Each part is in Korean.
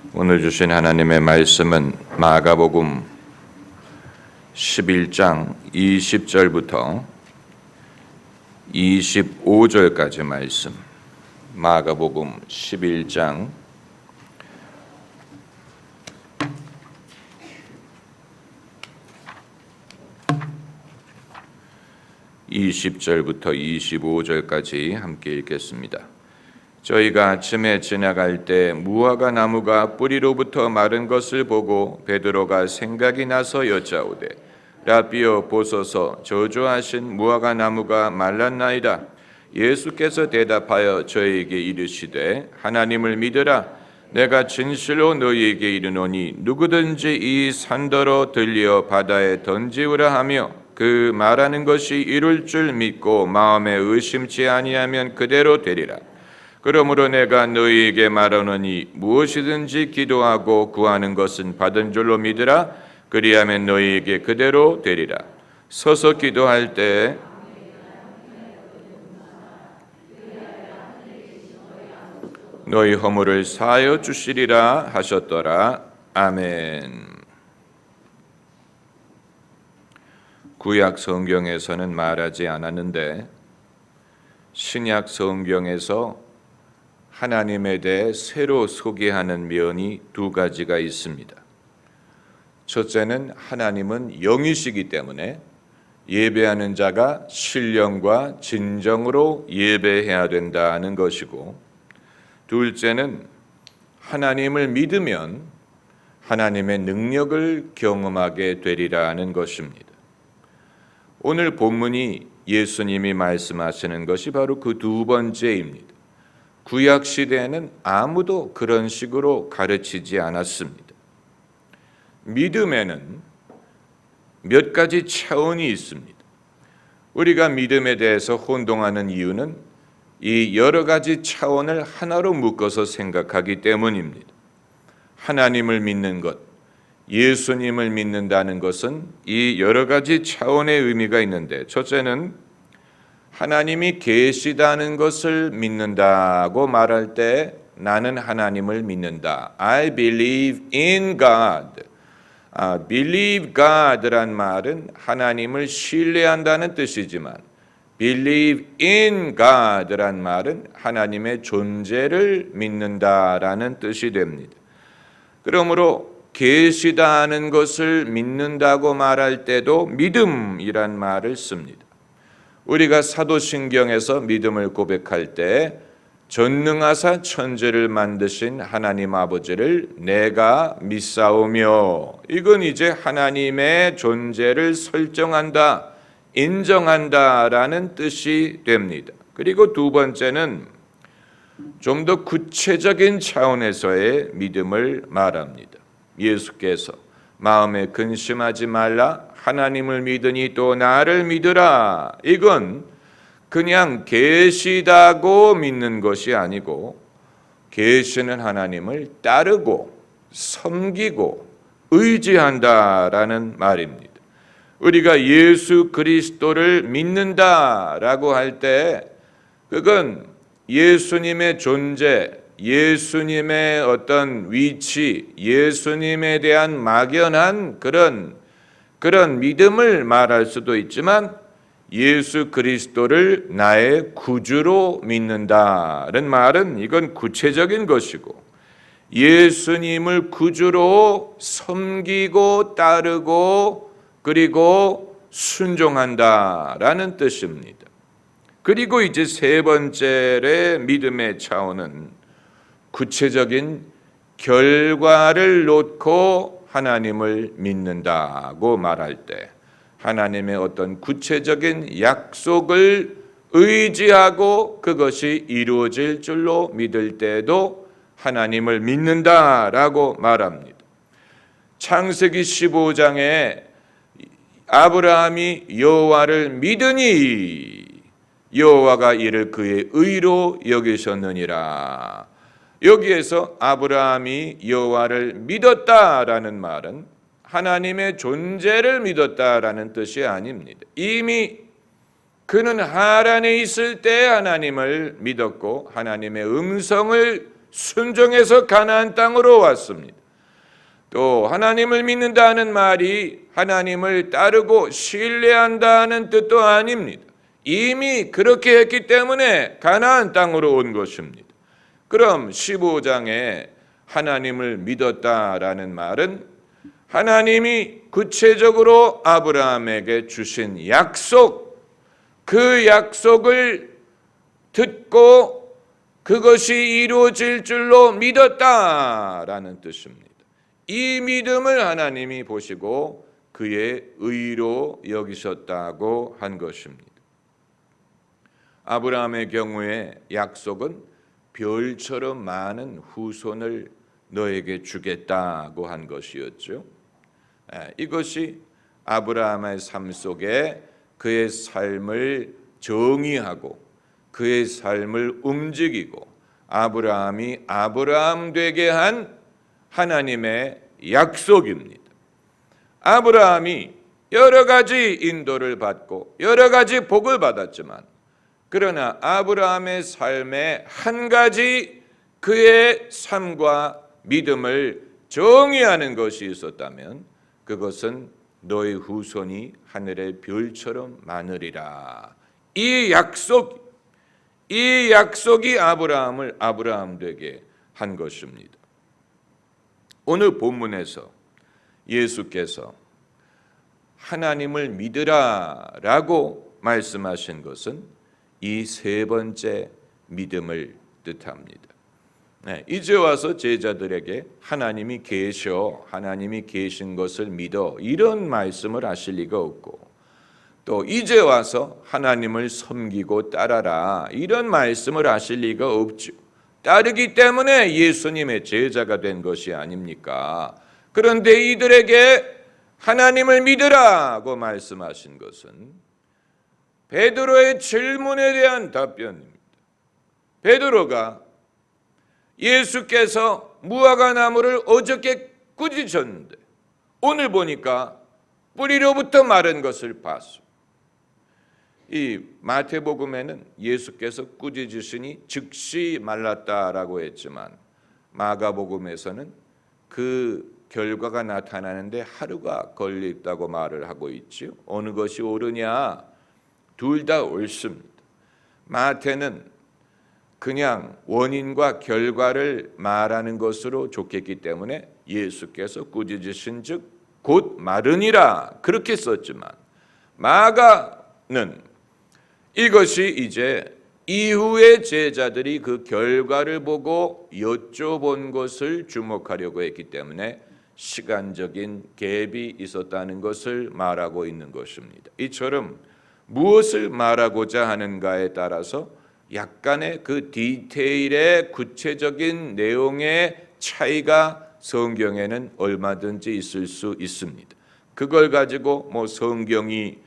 오늘 주신 하나님의 말씀은 마가복음 11장 20절부터 25절까지 말씀. 마가복음 11장 20절부터 25절까지 함께 읽겠습니다. 저희가 아침에 지나갈 때 무화과 나무가 뿌리로부터 마른 것을 보고 베드로가 생각이 나서 여짜오되 라비여 보소서 저주하신 무화과 나무가 말랐나이다. 예수께서 대답하여 저희에게 이르시되 하나님을 믿으라. 내가 진실로 너희에게 이르노니 누구든지 이 산더러 들려 바다에 던지우라 하며 그 말하는 것이 이룰 줄 믿고 마음에 의심치 아니하면 그대로 되리라. 그러므로 내가 너희에게 말하노니 무엇이든지 기도하고 구하는 것은 받은 줄로 믿으라. 그리하면 너희에게 그대로 되리라. 서서 기도할 때 너희 허물을 사하여 주시리라 하셨더라. 아멘. 구약 성경에서는 말하지 않았는데 신약 성경에서 하나님에 대해 새로 소개하는 면이 두 가지가 있습니다. 첫째는 하나님은 영이시기 때문에 예배하는 자가 신령과 진정으로 예배해야 된다는 것이고, 둘째는 하나님을 믿으면 하나님의 능력을 경험하게 되리라는 것입니다. 오늘 본문이 예수님이 말씀하시는 것이 바로 그 두 번째입니다. 구약 시대에는 아무도 그런 식으로 가르치지 않았습니다. 믿음에는 몇 가지 차원이 있습니다. 우리가 믿음에 대해서 혼동하는 이유는 이 여러 가지 차원을 하나로 묶어서 생각하기 때문입니다. 하나님을 믿는 것, 예수님을 믿는다는 것은 이 여러 가지 차원의 의미가 있는데, 첫째는 하나님이 계시다는 것을 믿는다고 말할 때 나는 하나님을 믿는다. I believe in God. Believe God란 말은 하나님을 신뢰한다는 뜻이지만 Believe in God란 말은 하나님의 존재를 믿는다라는 뜻이 됩니다. 그러므로 계시다는 것을 믿는다고 말할 때도 믿음이란 말을 씁니다. 우리가 사도신경에서 믿음을 고백할 때 전능하사 천지를 만드신 하나님 아버지를 내가 믿사오며, 이건 이제 하나님의 존재를 설정한다, 인정한다라는 뜻이 됩니다. 그리고 두 번째는 좀 더 구체적인 차원에서의 믿음을 말합니다. 예수께서 마음에 근심하지 말라, 하나님을 믿으니 또 나를 믿으라. 이건 그냥 계시다고 믿는 것이 아니고 계시는 하나님을 따르고 섬기고 의지한다라는 말입니다. 우리가 예수 그리스도를 믿는다라고 할 때 그건 예수님의 존재, 예수님의 어떤 위치, 예수님에 대한 막연한 그런 믿음을 말할 수도 있지만 예수 그리스도를 나의 구주로 믿는다는 말은 이건 구체적인 것이고 예수님을 구주로 섬기고 따르고 그리고 순종한다라는 뜻입니다. 그리고 이제 세 번째의 믿음의 차원은 구체적인 결과를 놓고 하나님을 믿는다고 말할 때 하나님의 어떤 구체적인 약속을 의지하고 그것이 이루어질 줄로 믿을 때도 하나님을 믿는다라고 말합니다. 창세기 15장에 아브라함이 여호와를 믿으니 여호와가 이를 그의 의로 여기셨느니라. 여기에서 아브라함이 여호와를 믿었다라는 말은 하나님의 존재를 믿었다라는 뜻이 아닙니다. 이미 그는 하란에 있을 때 하나님을 믿었고 하나님의 음성을 순종해서 가나안 땅으로 왔습니다. 또 하나님을 믿는다는 말이 하나님을 따르고 신뢰한다는 뜻도 아닙니다. 이미 그렇게 했기 때문에 가나안 땅으로 온 것입니다. 그럼 15장에 하나님을 믿었다라는 말은 하나님이 구체적으로 아브라함에게 주신 약속, 그 약속을 듣고 그것이 이루어질 줄로 믿었다라는 뜻입니다. 이 믿음을 하나님이 보시고 그의 의로 여기셨다고 한 것입니다. 아브라함의 경우에 약속은 별처럼 많은 후손을 너에게 주겠다고 한 것이었죠. 이것이 아브라함의 삶 속에 그의 삶을 정의하고 그의 삶을 움직이고 아브라함이 아브라함 되게 한 하나님의 약속입니다. 아브라함이 여러 가지 인도를 받고 여러 가지 복을 받았지만 그러나 아브라함의 삶에 한 가지 그의 삶과 믿음을 정의하는 것이 있었다면 그것은 너의 후손이 하늘의 별처럼 많으리라. 이 약속이 아브라함을 아브라함 되게 한 것입니다. 오늘 본문에서 예수께서 하나님을 믿으라라고 말씀하신 것은 이 세 번째 믿음을 뜻합니다. 이제 와서 제자들에게 하나님이 계셔, 하나님이 계신 것을 믿어 이런 말씀을 하실 리가 없고 또 이제 와서 하나님을 섬기고 따라라 이런 말씀을 하실 리가 없죠. 따르기 때문에 예수님의 제자가 된 것이 아닙니까? 그런데 이들에게 하나님을 믿으라고 말씀하신 것은 베드로의 질문에 대한 답변입니다. 베드로가 예수께서 무화과 나무를 어저께 꾸짖으셨는데 오늘 보니까 뿌리로부터 마른 것을 봤소. 이 마태복음에는 예수께서 꾸짖으시니 즉시 말랐다라고 했지만 마가복음에서는 그 결과가 나타나는데 하루가 걸렸다고 말을 하고 있지요. 어느 것이 옳으냐? 둘 다 옳습니다. 마태는 그냥 원인과 결과를 말하는 것으로 좋겠기 때문에 예수께서 꾸짖으신 즉 곧 마르니라 그렇게 썼지만 마가는 이것이 이제 이후에 제자들이 그 결과를 보고 여쭤본 것을 주목하려고 했기 때문에 시간적인 갭이 있었다는 것을 말하고 있는 것입니다. 이처럼 무엇을 말하고자 하는가에 따라서 약간의 그 디테일의 구체적인 내용의 차이가 성경에는 얼마든지 있을 수 있습니다. 그걸 가지고 성경이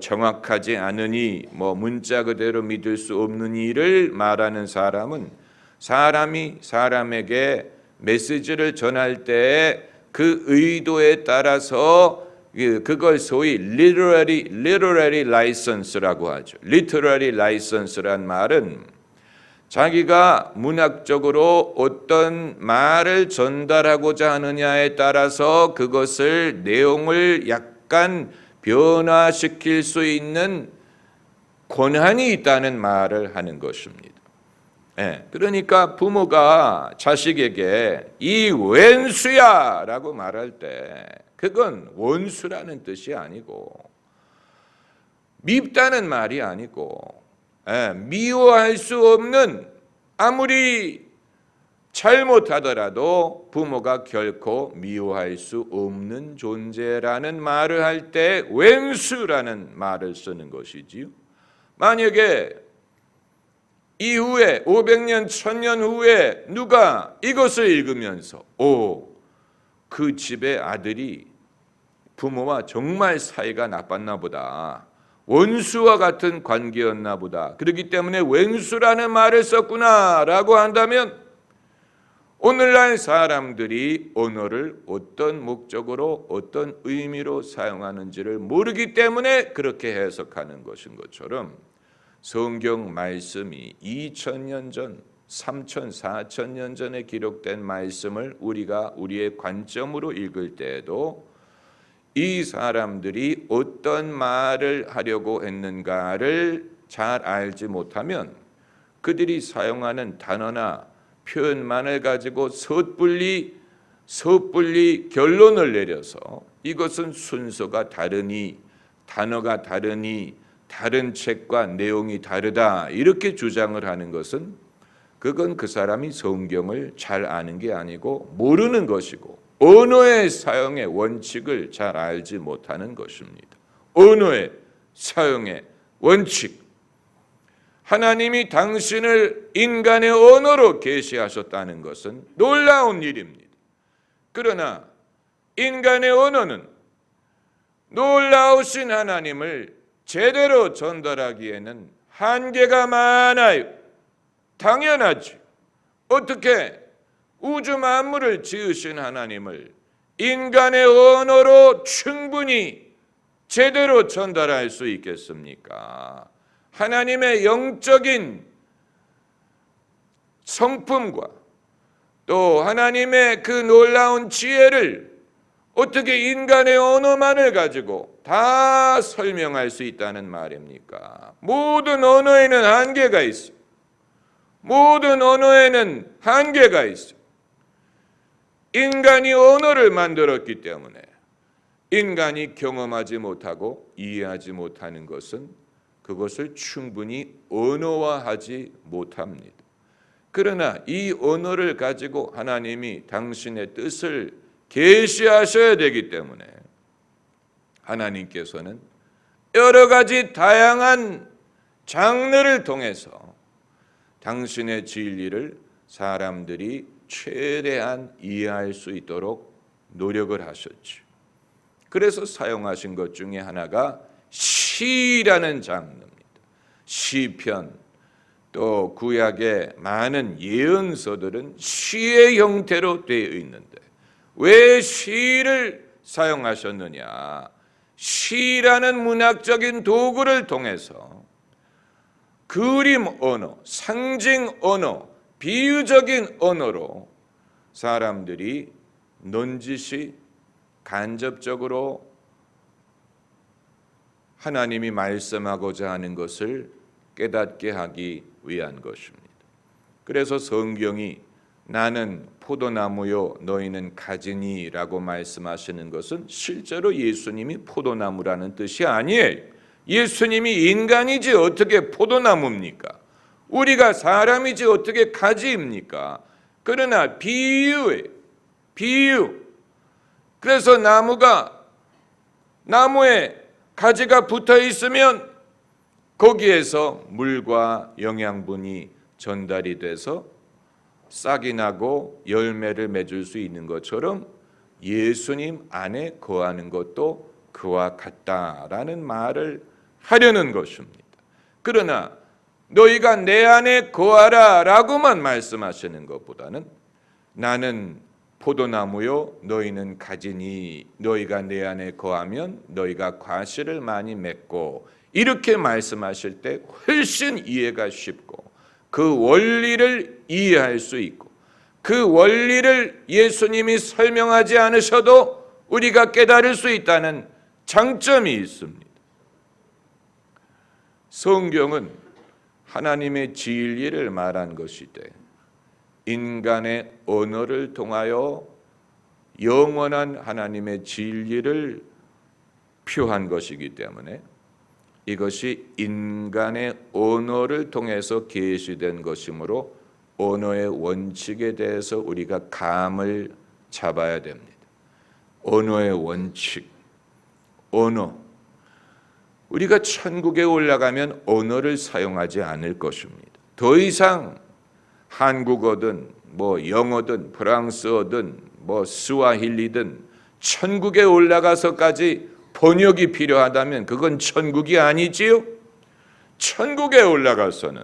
정확하지 않으니 문자 그대로 믿을 수 없는 일을 말하는 사람은 사람이 사람에게 메시지를 전할 때 그 의도에 따라서 그걸 소위 literary license라고 하죠. literary license란 말은 자기가 문학적으로 어떤 말을 전달하고자 하느냐에 따라서 그것을 내용을 약간 변화시킬 수 있는 권한이 있다는 말을 하는 것입니다. 그러니까 부모가 자식에게 이 왼수야 라고 말할 때 그건 원수라는 뜻이 아니고 밉다는 말이 아니고 미워할 수 없는 아무리 잘못하더라도 부모가 결코 미워할 수 없는 존재라는 말을 할 때 왼수라는 말을 쓰는 것이지요. 만약에 이후에 500년, 1000년 후에 누가 이것을 읽으면서 그 집의 아들이 부모와 정말 사이가 나빴나 보다. 원수와 같은 관계였나 보다. 그렇기 때문에 왼수라는 말을 썼구나 라고 한다면 오늘날 사람들이 언어를 어떤 목적으로 어떤 의미로 사용하는지를 모르기 때문에 그렇게 해석하는 것인 것처럼 성경 말씀이 2000년 전, 3천, 4천 년 전에 기록된 말씀을 우리가 우리의 관점으로 읽을 때에도 이 사람들이 어떤 말을 하려고 했는가를 잘 알지 못하면 그들이 사용하는 단어나 표현만을 가지고 섣불리 결론을 내려서 이것은 순서가 다르니, 단어가 다르니, 다른 책과 내용이 다르다 이렇게 주장을 하는 것은 그건 그 사람이 성경을 잘 아는 게 아니고 모르는 것이고 언어의 사용의 원칙을 잘 알지 못하는 것입니다. 언어의 사용의 원칙. 하나님이 당신을 인간의 언어로 계시하셨다는 것은 놀라운 일입니다. 그러나 인간의 언어는 놀라우신 하나님을 제대로 전달하기에는 한계가 많아요. 당연하지. 어떻게 우주 만물을 지으신 하나님을 인간의 언어로 충분히 제대로 전달할 수 있겠습니까? 하나님의 영적인 성품과 또 하나님의 그 놀라운 지혜를 어떻게 인간의 언어만을 가지고 다 설명할 수 있다는 말입니까? 모든 언어에는 한계가 있어요. 모든 언어에는 한계가 있어요. 인간이 언어를 만들었기 때문에 인간이 경험하지 못하고 이해하지 못하는 것은 그것을 충분히 언어화하지 못합니다. 그러나 이 언어를 가지고 하나님이 당신의 뜻을 계시하셔야 되기 때문에 하나님께서는 여러 가지 다양한 장르를 통해서 당신의 진리를 사람들이 최대한 이해할 수 있도록 노력을 하셨죠. 그래서 사용하신 것 중에 하나가 시라는 장르입니다. 시편, 또 구약의 많은 예언서들은 시의 형태로 되어 있는데 왜 시를 사용하셨느냐? 시라는 문학적인 도구를 통해서 그림 언어, 상징 언어, 비유적인 언어로 사람들이 넌지시 간접적으로 하나님이 말씀하고자 하는 것을 깨닫게 하기 위한 것입니다. 그래서 성경이 나는 포도나무요 너희는 가지니라고 말씀하시는 것은 실제로 예수님이 포도나무라는 뜻이 아니에요. 예수님이 인간이지 어떻게 포도나무입니까? 우리가 사람이지 어떻게 가지입니까? 그러나 비유예요. 비유. 그래서 나무에 가지가 붙어 있으면 거기에서 물과 영양분이 전달이 돼서 싹이 나고 열매를 맺을 수 있는 것처럼 예수님 안에 거하는 것도 그와 같다라는 말을 하려는 것입니다. 그러나 너희가 내 안에 거하라 라고만 말씀하시는 것보다는 나는 포도나무요 너희는 가지니 너희가 내 안에 거하면 너희가 과실을 많이 맺고 이렇게 말씀하실 때 훨씬 이해가 쉽고 그 원리를 이해할 수 있고 그 원리를 예수님이 설명하지 않으셔도 우리가 깨달을 수 있다는 장점이 있습니다. 성경은 하나님의 진리를 말한 것이되 인간의 언어를 통하여 영원한 하나님의 진리를 표한 것이기 때문에 이것이 인간의 언어를 통해서 계시된 것이므로 언어의 원칙에 대해서 우리가 감을 잡아야 됩니다. 언어의 원칙, 언어. 우리가 천국에 올라가면 언어를 사용하지 않을 것입니다. 더 이상 한국어든 영어든 프랑스어든 스와힐리든 천국에 올라가서까지 번역이 필요하다면 그건 천국이 아니지요. 천국에 올라가서는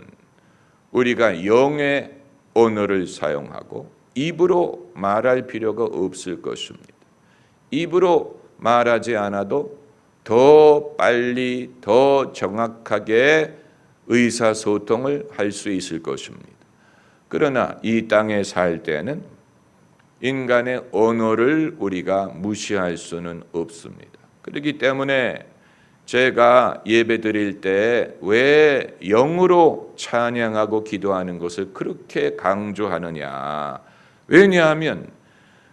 우리가 영의 언어를 사용하고 입으로 말할 필요가 없을 것입니다. 입으로 말하지 않아도 더 빨리 더 정확하게 의사소통을 할 수 있을 것입니다. 그러나 이 땅에 살 때는 인간의 언어를 우리가 무시할 수는 없습니다. 그렇기 때문에 제가 예배 드릴 때 왜 영으로 찬양하고 기도하는 것을 그렇게 강조하느냐? 왜냐하면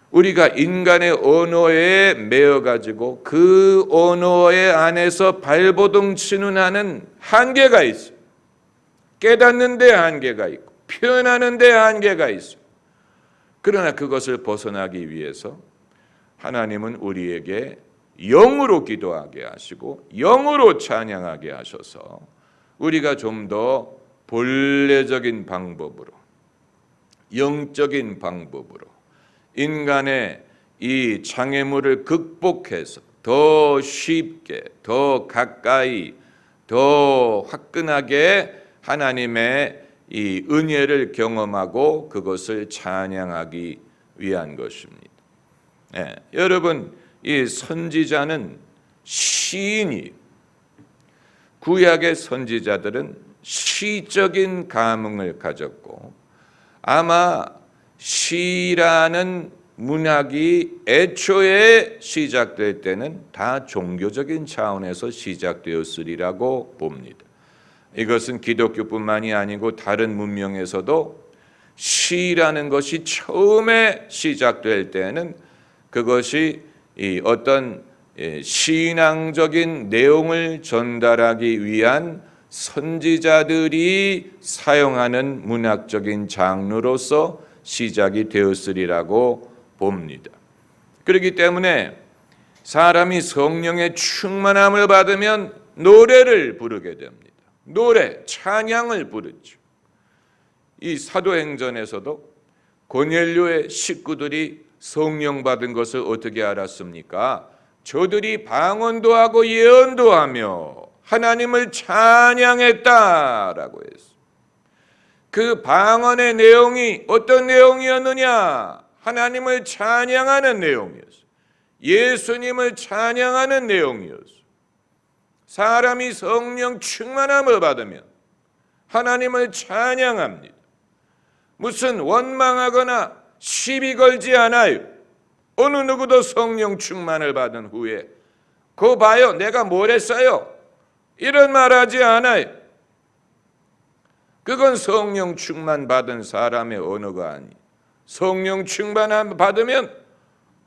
우리가 인간의 언어에 매여가지고 그 언어의 안에서 발버둥 치는 한은 한계가 있어요. 깨닫는 데 한계가 있고 표현하는 데 한계가 있어요. 그러나 그것을 벗어나기 위해서 하나님은 우리에게 영으로 기도하게 하시고 영으로 찬양하게 하셔서 우리가 좀 더 본래적인 방법으로, 영적인 방법으로 인간의 이 장애물을 극복해서 더 쉽게, 더 가까이, 더 화끈하게 하나님의 이 은혜를 경험하고 그것을 찬양하기 위한 것입니다. 여러분, 이 선지자는 시인이, 구약의 선지자들은 시적인 감흥을 가졌고 아마 시라는 문학이 애초에 시작될 때는 다 종교적인 차원에서 시작되었으리라고 봅니다. 이것은 기독교뿐만이 아니고 다른 문명에서도 시라는 것이 처음에 시작될 때는 그것이 어떤 신앙적인 내용을 전달하기 위한 선지자들이 사용하는 문학적인 장르로서 시작이 되었으리라고 봅니다. 그렇기 때문에 사람이 성령의 충만함을 받으면 노래를 부르게 됩니다. 노래, 찬양을 부르죠. 이 사도행전에서도 고넬료의 식구들이 성령 받은 것을 어떻게 알았습니까? 저들이 방언도 하고 예언도 하며 하나님을 찬양했다라고 했어요. 그 방언의 내용이 어떤 내용이었느냐? 하나님을 찬양하는 내용이었어요. 예수님을 찬양하는 내용이었어요. 사람이 성령 충만함을 받으면 하나님을 찬양합니다. 무슨 원망하거나 시비 걸지 않아요. 어느 누구도 성령 충만을 받은 후에 그거 봐요, 내가 뭘 했어요? 이런 말하지 않아요. 그건 성령 충만 받은 사람의 언어가 아니에요. 성령 충만함 받으면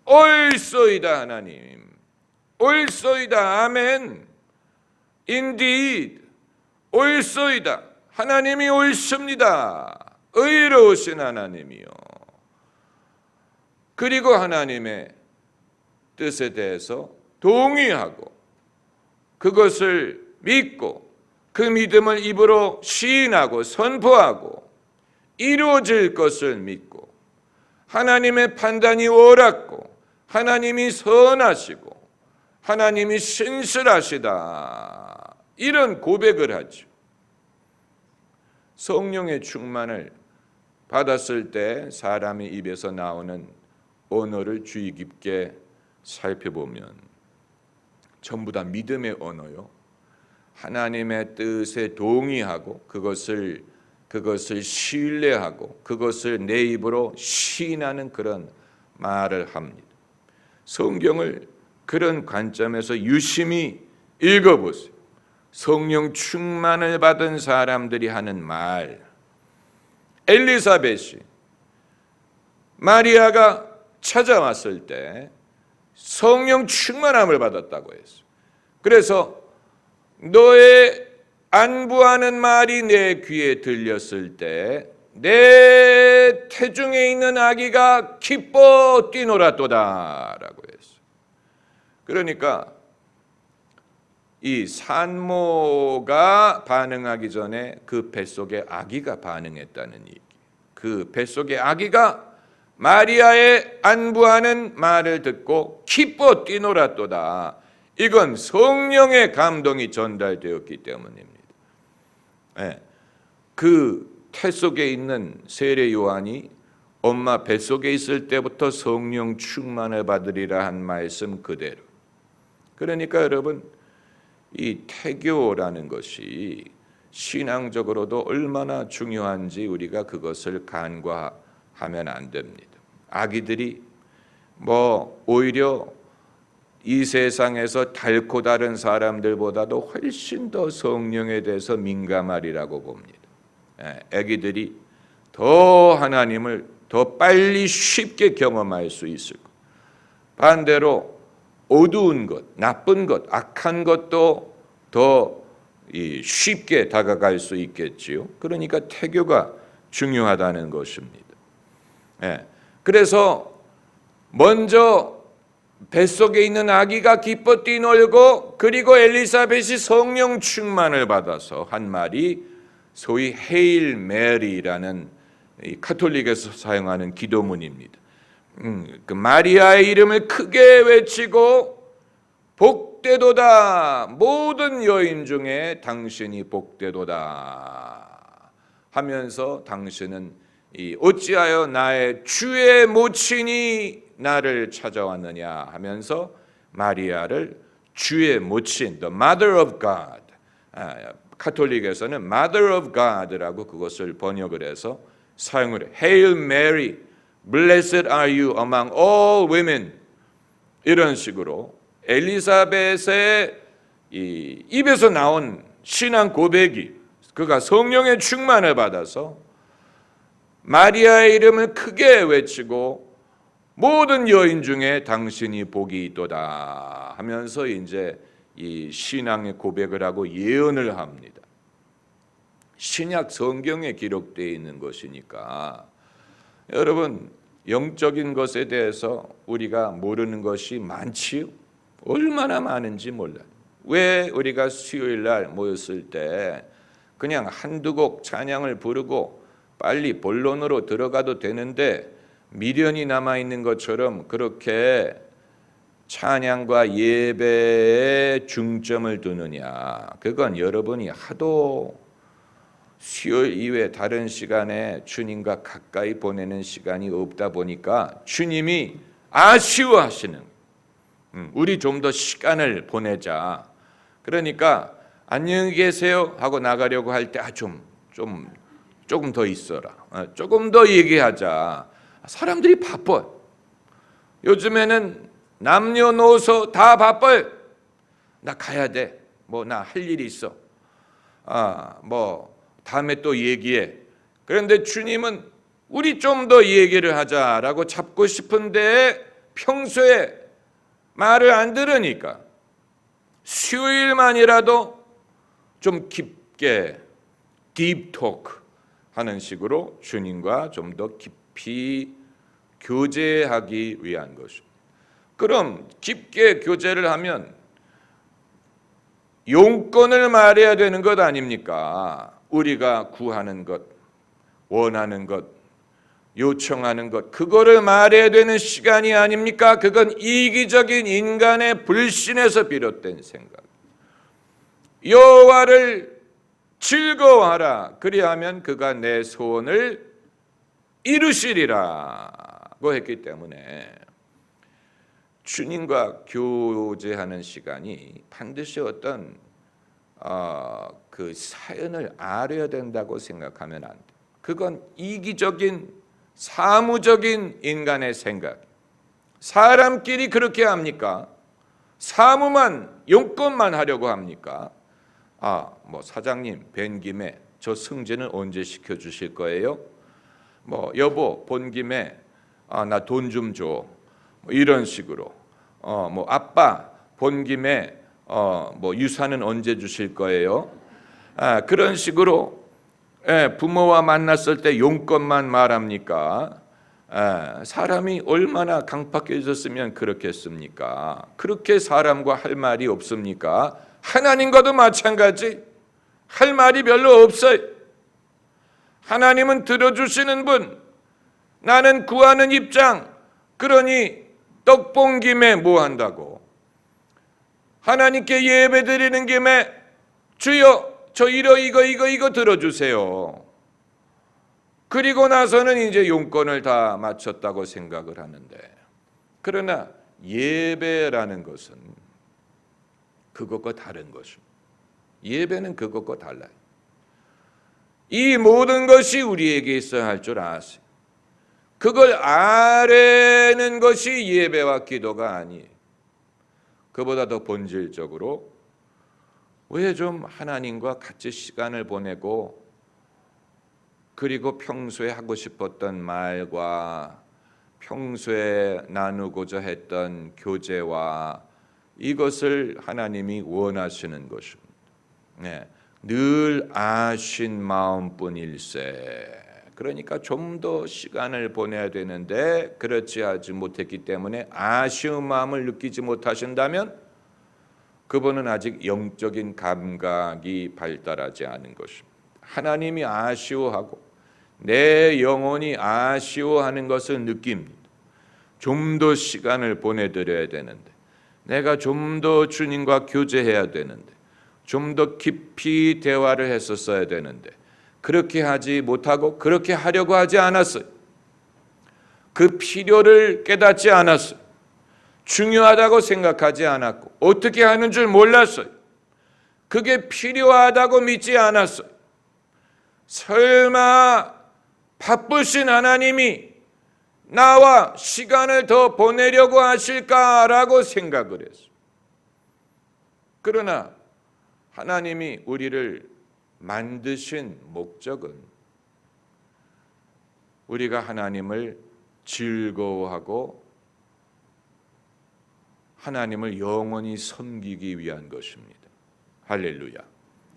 옳소이다 하나님, 옳소이다 아멘, indeed 옳소이다 하나님이 옳습니다, 의로우신 하나님이요. 그리고 하나님의 뜻에 대해서 동의하고 그것을 믿고 그 믿음을 입으로 시인하고 선포하고 이루어질 것을 믿고 하나님의 판단이 옳았고 하나님이 선하시고 하나님이 신실하시다, 이런 고백을 하죠. 성령의 충만을 받았을 때 사람의 입에서 나오는 언어를 주의 깊게 살펴보면 전부 다 믿음의 언어요. 하나님의 뜻에 동의하고 그것을 신뢰하고 그것을 내 입으로 시인하는 그런 말을 합니다. 성경을 그런 관점에서 유심히 읽어보세요. 성령 충만을 받은 사람들이 하는 말. 엘리사벳이 마리아가 찾아왔을 때 성령 충만함을 받았다고 했어요. 그래서 너의 안부하는 말이 내 귀에 들렸을 때 내 태중에 있는 아기가 기뻐 뛰놀았도다라고 했어요. 그러니까 이 산모가 반응하기 전에 그 뱃속에 아기가 반응했다는 얘기. 그 뱃속에 아기가 마리아의 안부하는 말을 듣고 기뻐 뛰놀았도다. 이건 성령의 감동이 전달되었기 때문입니다. 그 태 속에 있는 세례 요한이 엄마 뱃속에 있을 때부터 성령 충만을 받으리라 한 말씀 그대로. 그러니까 여러분, 이 태교라는 것이 신앙적으로도 얼마나 중요한지 우리가 그것을 간과하면 안 됩니다. 아기들이 오히려 이 세상에서 닳고 다른 사람들보다도 훨씬 더 성령에 대해서 민감하리라고 봅니다. 아기들이 더 하나님을 더 빨리 쉽게 경험할 수 있을 것. 반대로 어두운 것, 나쁜 것, 악한 것도 더 쉽게 다가갈 수 있겠지요. 그러니까 태교가 중요하다는 것입니다. 그래서 먼저 뱃속에 있는 아기가 기뻐 뛰놀고, 그리고 엘리사벳이 성령 충만을 받아서 한 말이 소위 헤일 메리라는 카톨릭에서 사용하는 기도문입니다. 그 마리아의 이름을 크게 외치고 복되도다, 모든 여인 중에 당신이 복되도다 하면서 당신은 어찌하여 나의 주의 모친이 나를 찾아왔느냐 하면서 마리아를 주의 모친, the mother of God, 카톨릭에서는 mother of God라고 그것을 번역을 해서 사용을 해요. Hail Mary, blessed are you among all women. 이런 식으로 엘리사벳의 입에서 나온 신앙 고백이, 그가 성령의 충만을 받아서 마리아의 이름을 크게 외치고 모든 여인 중에 당신이 복이 있도다 하면서 이제 이 신앙의 고백을 하고 예언을 합니다. 신약 성경에 기록되어 있는 것이니까 여러분, 영적인 것에 대해서 우리가 모르는 것이 많지요. 얼마나 많은지 몰라요. 왜 우리가 수요일 날 모였을 때 그냥 한두 곡 찬양을 부르고 빨리 본론으로 들어가도 되는데 미련이 남아있는 것처럼 그렇게 찬양과 예배에 중점을 두느냐. 그건 여러분이 하도 수요일 이외 다른 시간에 주님과 가까이 보내는 시간이 없다 보니까 주님이 아쉬워하시는, 우리 좀 더 시간을 보내자. 그러니까 안녕히 계세요 하고 나가려고 할 때 조금 더 있어라, 조금 더 얘기하자. 사람들이 바빠요. 요즘에는 남녀노소 다 바빠요. 나 가야 돼. 나 할 일이 있어. 다음에 또 얘기해. 그런데 주님은 우리 좀 더 얘기를 하자라고 잡고 싶은데 평소에 말을 안 들으니까 수요일만이라도 좀 깊게 딥 토크 하는 식으로 주님과 좀 더 깊이 교제하기 위한 것입니다. 그럼 깊게 교제를 하면 용건을 말해야 되는 것 아닙니까? 우리가 구하는 것, 원하는 것, 요청하는 것, 그거를 말해야 되는 시간이 아닙니까? 그건 이기적인 인간의 불신에서 비롯된 생각. 여호와를 즐거워하라, 그리하면 그가 내 소원을 이루시리라고 했기 때문에 주님과 교제하는 시간이 반드시 어떤 그 사연을 알아야 된다고 생각하면 안 돼. 그건 이기적인 사무적인 인간의 생각. 사람끼리 그렇게 합니까? 사무만, 용건만 하려고 합니까? 사장님 뵌 김에 저 승진은 언제 시켜주실 거예요? 여보 본 김에 나 돈 좀 줘. 이런 식으로. 아빠 본 김에 유산은 언제 주실 거예요? 그런 식으로 부모와 만났을 때 용건만 말합니까? 사람이 얼마나 강팍해졌으면 그렇겠습니까? 그렇게 사람과 할 말이 없습니까? 하나님과도 마찬가지. 할 말이 별로 없어요. 하나님은 들어주시는 분, 나는 구하는 입장. 그러니 떡 본 김에 뭐 한다고? 하나님께 예배 드리는 김에 주여 저 이거 들어주세요. 그리고 나서는 이제 용건을 다 마쳤다고 생각을 하는데, 그러나 예배라는 것은 그것과 다른 것입니다. 예배는 그것과 달라요. 이 모든 것이 우리에게 있어야 할 줄 아세요. 그걸 아뢰는 것이 예배와 기도가 아니에요. 그보다 더 본질적으로 왜 좀 하나님과 같이 시간을 보내고 그리고 평소에 하고 싶었던 말과 평소에 나누고자 했던 교제와 이것을 하나님이 원하시는 것입니다. 네, 늘 아신 마음뿐일세. 그러니까 좀 더 시간을 보내야 되는데 그렇지 하지 못했기 때문에 아쉬운 마음을 느끼지 못하신다면 그분은 아직 영적인 감각이 발달하지 않은 것입니다. 하나님이 아쉬워하고 내 영혼이 아쉬워하는 것을 느낍니다. 좀 더 시간을 보내드려야 되는데, 내가 좀 더 주님과 교제해야 되는데, 좀 더 깊이 대화를 했었어야 되는데 그렇게 하지 못하고 그렇게 하려고 하지 않았어요. 그 필요를 깨닫지 않았어요. 중요하다고 생각하지 않았고 어떻게 하는 줄 몰랐어요. 그게 필요하다고 믿지 않았어요. 설마 바쁘신 하나님이 나와 시간을 더 보내려고 하실까라고 생각을 했어요. 그러나 하나님이 우리를 만드신 목적은 우리가 하나님을 즐거워하고 하나님을 영원히 섬기기 위한 것입니다. 할렐루야.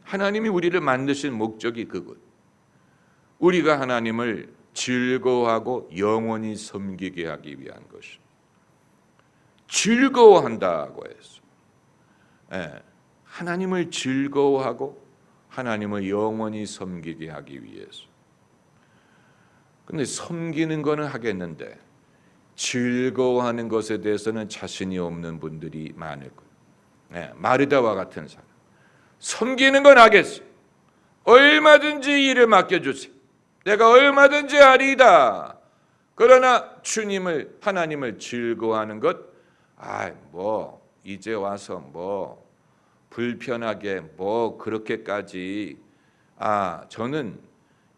하나님이 우리를 만드신 목적이 그것. 우리가 하나님을 즐거워하고 영원히 섬기게 하기 위한 것입니다. 즐거워한다고 했어. 예, 하나님을 즐거워하고 하나님을 영원히 섬기게 하기 위해서. 근데 섬기는 거는 하겠는데 즐거워하는 것에 대해서는 자신이 없는 분들이 많을 거예요. 네, 마르다와 같은 사람. 섬기는 건 하겠어요. 얼마든지 일을 맡겨주세요. 내가 얼마든지 하리이다. 그러나 주님을, 하나님을 즐거워하는 것, 이제 와서 불편하게 그렇게까지, 저는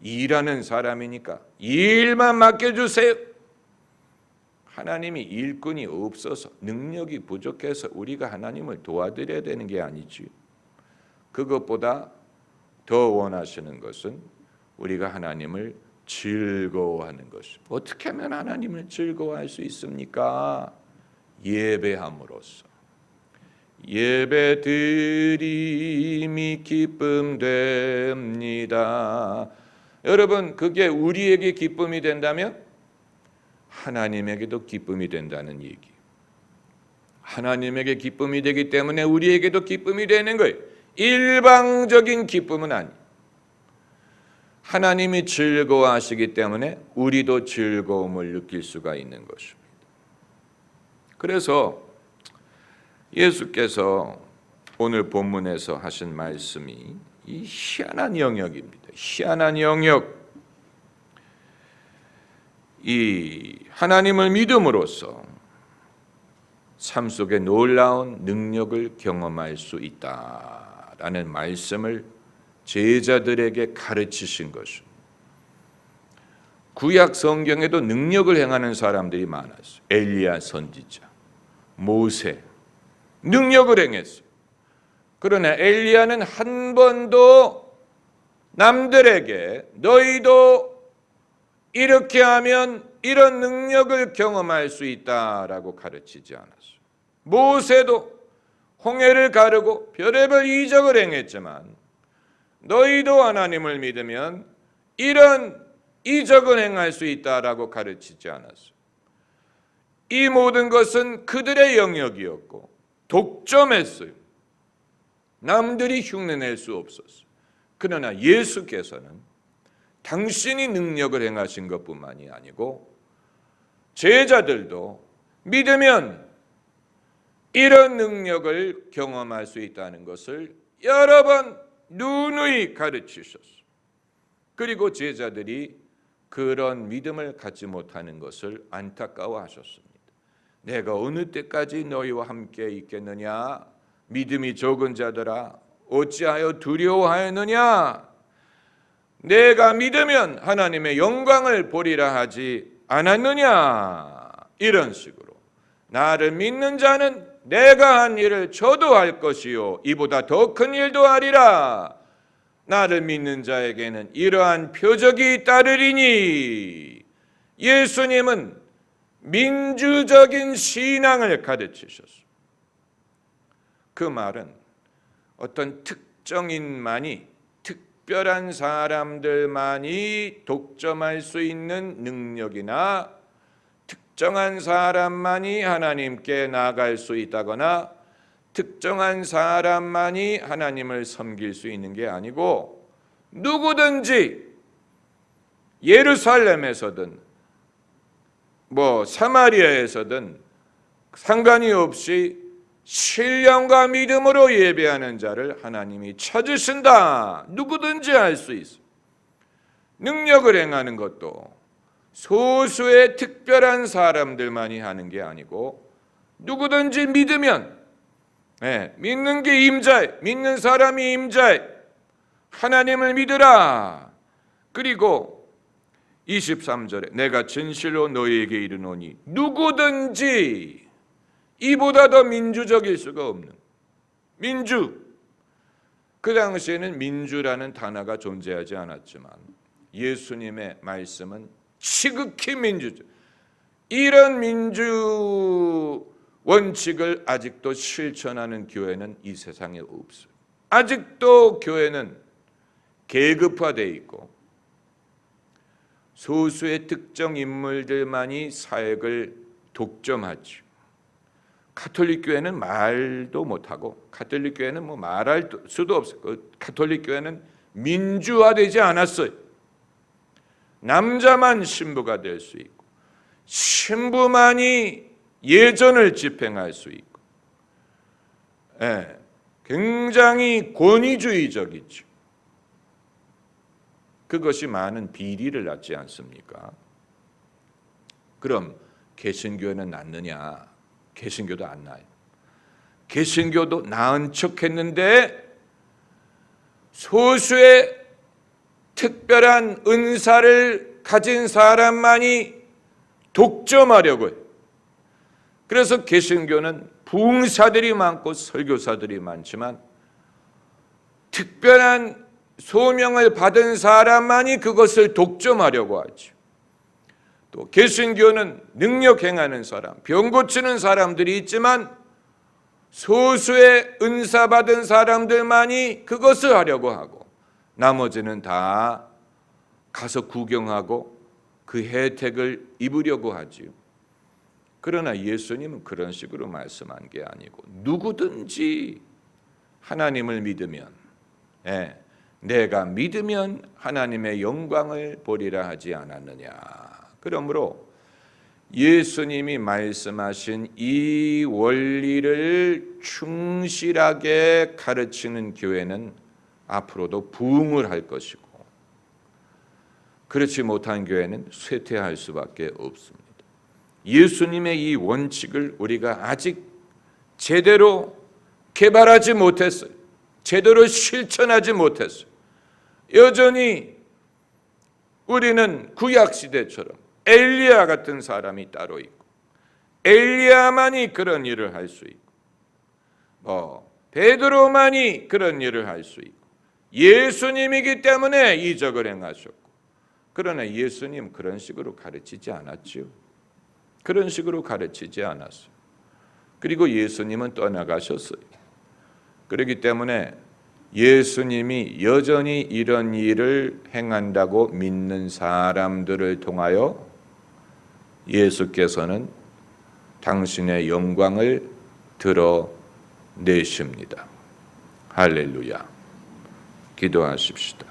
일하는 사람이니까 일만 맡겨주세요. 하나님이 일꾼이 없어서 능력이 부족해서 우리가 하나님을 도와드려야 되는 게 아니지. 그것보다 더 원하시는 것은 우리가 하나님을 즐거워하는 것입니다. 어떻게 하면 하나님을 즐거워할 수 있습니까? 예배함으로써. 예배드림이 기쁨 됩니다. 여러분, 그게 우리에게 기쁨이 된다면 하나님에게도 기쁨이 된다는 얘기. 하나님에게 기쁨이 되기 때문에 우리에게도 기쁨이 되는 거예요. 일방적인 기쁨은 아니에요. 하나님이 즐거워하시기 때문에 우리도 즐거움을 느낄 수가 있는 것입니다. 그래서 예수께서 오늘 본문에서 하신 말씀이 이 희한한 영역입니다. 희한한 영역. 이 하나님을 믿음으로써 삶 속에 놀라운 능력을 경험할 수 있다라는 말씀을 제자들에게 가르치신 것입니다. 구약 성경에도 능력을 행하는 사람들이 많았어요. 엘리야 선지자, 모세, 능력을 행했어요. 그러나 엘리야는 한 번도 남들에게 너희도 이렇게 하면 이런 능력을 경험할 수 있다라고 가르치지 않았어요. 모세도 홍해를 가르고 별의별 이적을 행했지만 너희도 하나님을 믿으면 이런 이적을 행할 수 있다라고 가르치지 않았어요. 이 모든 것은 그들의 영역이었고 독점했어요. 남들이 흉내낼 수 없었어요. 그러나 예수께서는 당신이 능력을 행하신 것뿐만이 아니고 제자들도 믿으면 이런 능력을 경험할 수 있다는 것을 여러 번 누누이 가르치셨어요. 그리고 제자들이 그런 믿음을 갖지 못하는 것을 안타까워하셨습니다. 내가 어느 때까지 너희와 함께 있겠느냐? 믿음이 적은 자들아 어찌하여 두려워하였느냐? 내가 믿으면 하나님의 영광을 보리라 하지 않았느냐. 이런 식으로 나를 믿는 자는 내가 한 일을 저도 할 것이요 이보다 더 큰 일도 하리라. 나를 믿는 자에게는 이러한 표적이 따르리니. 예수님은 민주적인 신앙을 가르치셨습니다. 그 말은 어떤 특정인만이, 특별한 사람들만이 독점할 수 있는 능력이나 특정한 사람만이 하나님께 나아갈 수 있다거나 특정한 사람만이 하나님을 섬길 수 있는 게 아니고, 누구든지 예루살렘에서든 사마리아에서든 상관이 없이 신령과 믿음으로 예배하는 자를 하나님이 찾으신다. 누구든지 할 수 있어. 능력을 행하는 것도 소수의 특별한 사람들만이 하는 게 아니고, 누구든지 믿으면, 믿는 게 임자에, 믿는 사람이 임자에, 하나님을 믿으라. 그리고 23절에 내가 진실로 너희에게 이르노니, 누구든지, 이보다 더 민주적일 수가 없는 민주. 그 당시에는 민주라는 단어가 존재하지 않았지만 예수님의 말씀은 지극히 민주적. 이런 민주 원칙을 아직도 실천하는 교회는 이 세상에 없어요. 아직도 교회는 계급화되어 있고 소수의 특정 인물들만이 사역을 독점하죠. 가톨릭 교회는 말도 못하고, 가톨릭 교회는 말할 수도 없어요. 가톨릭 교회는 민주화되지 않았어요. 남자만 신부가 될 수 있고, 신부만이 예전을 집행할 수 있고, 굉장히 권위주의적이죠. 그것이 많은 비리를 낳지 않습니까? 그럼 개신교는 낫느냐? 개신교도 안 나요. 개신교도 나은 척했는데 소수의 특별한 은사를 가진 사람만이 독점하려고 해요. 그래서 개신교는 부흥사들이 많고 설교사들이 많지만 특별한 소명을 받은 사람만이 그것을 독점하려고 하죠. 또 개신교는 능력 행하는 사람, 병 고치는 사람들이 있지만 소수의 은사 받은 사람들만이 그것을 하려고 하고 나머지는 다 가서 구경하고 그 혜택을 입으려고 하지요. 그러나 예수님은 그런 식으로 말씀한 게 아니고, 누구든지 하나님을 믿으면, 내가 믿으면 하나님의 영광을 보리라 하지 않았느냐. 그러므로 예수님이 말씀하신 이 원리를 충실하게 가르치는 교회는 앞으로도 부흥을 할 것이고, 그렇지 못한 교회는 쇠퇴할 수밖에 없습니다. 예수님의 이 원칙을 우리가 아직 제대로 개발하지 못했어요. 제대로 실천하지 못했어요. 여전히 우리는 구약시대처럼 엘리야 같은 사람이 따로 있고, 엘리야만이 그런 일을 할 수 있고, 베드로만이 그런 일을 할 수 있고, 예수님이기 때문에 이적을 행하셨고, 그러나 예수님 그런 식으로 가르치지 않았죠. 그런 식으로 가르치지 않았어요. 그리고 예수님은 떠나가셨어요. 그렇기 때문에 예수님이 여전히 이런 일을 행한다고 믿는 사람들을 통하여 예수께서는 당신의 영광을 드러내십니다. 할렐루야. 기도하십시다.